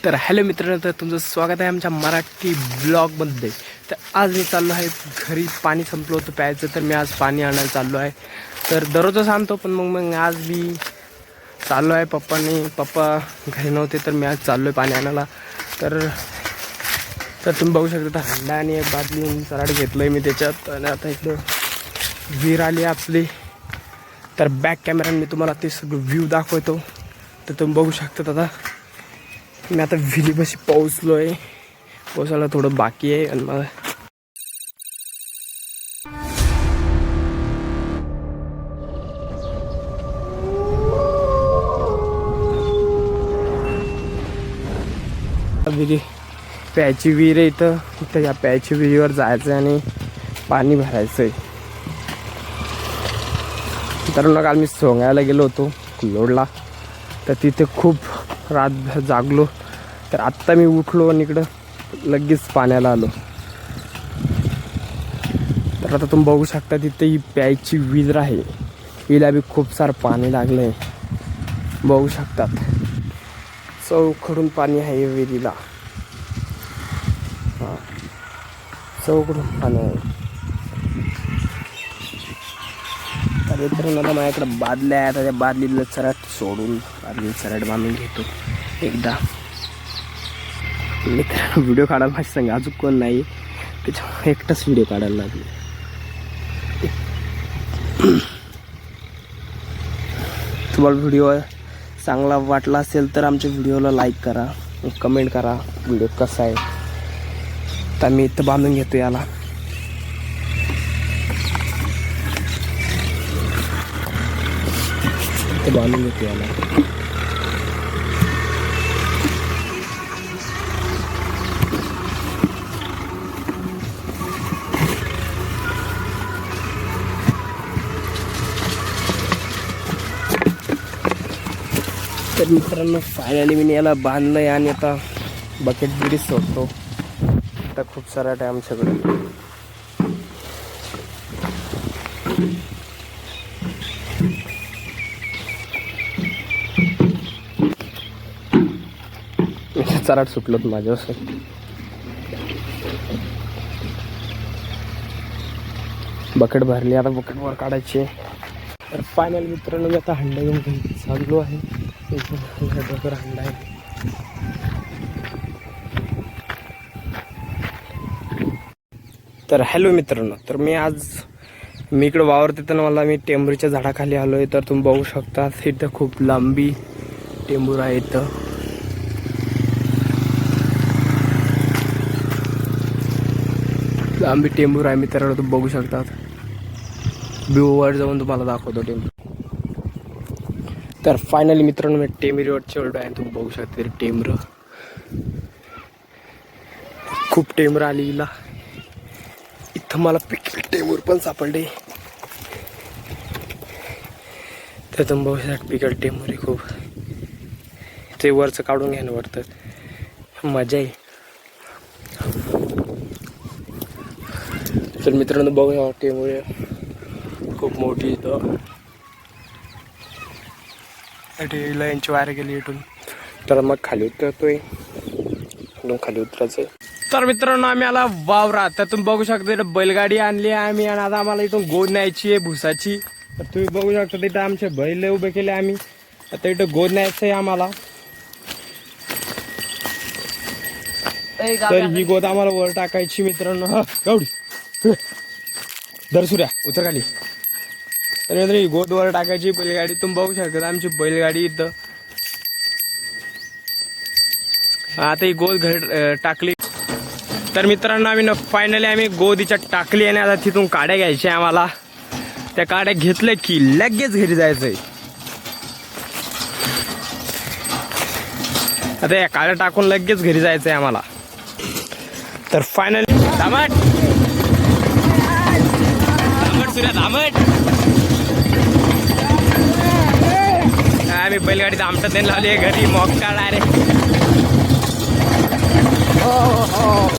तर हॅलो मित्रांनो, तर तुमचं स्वागत आहे आमच्या मराठी ब्लॉगमध्ये. तर आज मी चाललो आहे घरी. पाणी संपलं होतं प्यायचं, तर मी आज पाणी आणायला चाललो आहे. तर दररोजच आणतो, पण मग आज मी चाललो आहे. पप्पा घरी नव्हते, तर मी आज चाललो आहे पाणी आणायला. तर तुम्ही बघू शकता, हंडा आणि एक बादली सराड घेतलं आहे मी त्याच्यात. आणि आता इकडं विहीर आली आपली. तर बॅक कॅमेऱ्याने मी तुम्हाला ते सगळं व्ह्यू दाखवतो. तर तुम्ही बघू शकता. आता मी आता विहिरीपाशी पोहोचलो आहे. पोहोचायला थोडं बाकी आहे. आणि मला विहिरी प्यायची विहीर आहे इथं या प्यायची विहिरीवर जायचं आहे आणि पाणी भरायचं आहे. तर काल मी सोंगायला गेलो होतो लोडला. तर तिथे खूप रात जागलो. तर आत्ता मी उठलो आणि इकडं लगेच पाण्याला आलो. तर आता तुम्ही बघू शकता, तिथे ही प्यायची विहीर आहे. हिला बी खूप सारं पाणी लागलं आहे, बघू शकतात. चौकडून पाणी आहे विहिरीला. हां, चौकडून पाणी आहे. तर मित्रांनो, आता माझ्याकडे बादल्या आहेत. त्या बादलीला चराट सोडून बादली चराट बांधून घेतो एकदा. मित्रांनो, व्हिडिओ काढायला माझी संग अजून कोण नाही, त्याच्यामुळे एकटाच व्हिडिओ काढायला लागले. तुम्हाला व्हिडिओ चांगला वाटला असेल तर आमच्या व्हिडिओला लाईक करा, कमेंट करा व्हिडिओ कसा आहे. तर मी इथं बांधून घेतो याला. बांधून घेतो याला. तर मित्रांनो, फायनली मी याला बांधलंय आणि आता बकेट बिडी सोडतो. आता खूप सारा टाइम आमच्याकडे. चराट सुटलं माझ्यावर. बकेट भरली, आता बकेटवर काढायची. तर फायनल मित्रांनो, मी आता हंडा घेऊन चाललो आहे. हंडा आहे. तर हॅलो मित्रांनो, तर मी इकडे वावरते. तर मला मी टेंबूरच्या झाडाखाली आलो आहे. तर तुम्ही बघू शकता, इथं खूप लांबी टेंबूर आहे. इथं लांबी टेंबूर आहे मित्रांनो, तुम्ही बघू शकतात. व्ह्यूवर जाऊन तुम्हाला दाखवतो टेंबूर. तर फायनली मित्रांनो, मी टेंबूरवर चढलो आहे. तुम्ही बघू शकता टेंबूर. खूप टेंबूर आली हिला. इथं मला पिकल टेंबूर पण सापडले. तर तुम्ही बघू शकता, पिकल टेंबूर आहे खूप. ते वरचं काढून घ्यायला वाटतं, मजा आहे. तर मित्रांनो बघू, टेंबूर खूप मोठी. इथं लाईनची वायर गेली इथून. तर मग खाली उतरतोय, खाली उतरायचंय. तर मित्रांनो, आम्ही आला वावरात. तर तुम्ही बघू शकता, इथं बैलगाडी आणली आम्ही. आणि आता आम्हाला इथून गोद न्यायची आहे भुसाची. तर तुम्ही बघू शकता, तिथं आमचे बैल उभे केले आम्ही. आता इथं गोद न्यायचं आहे आम्हाला. तर ही गोद आम्हाला वर टाकायची मित्रांनो. हा गवडी दर सूर्या उतर खाली. तर मित्रांनो, ही गोद वर टाकायची बैलगाडी. तुम्ही बघू शकता आमची बैलगाडी इथं. आता ही गोद घरी टाकली. तर मित्रांनो, आम्ही गोदीच्या टाकली आणि आता तिथून काड्या घ्यायच्या आम्हाला. त्या काड्या घेतल्या की लगेच घरी जायचंय. आता या काड्या टाकून लगेच घरी जायचंय आम्हाला. तर फायनली धामट सूर्या धामट. आम्ही बैलगाडी आमटात लावली घरी मॉक काढा रे.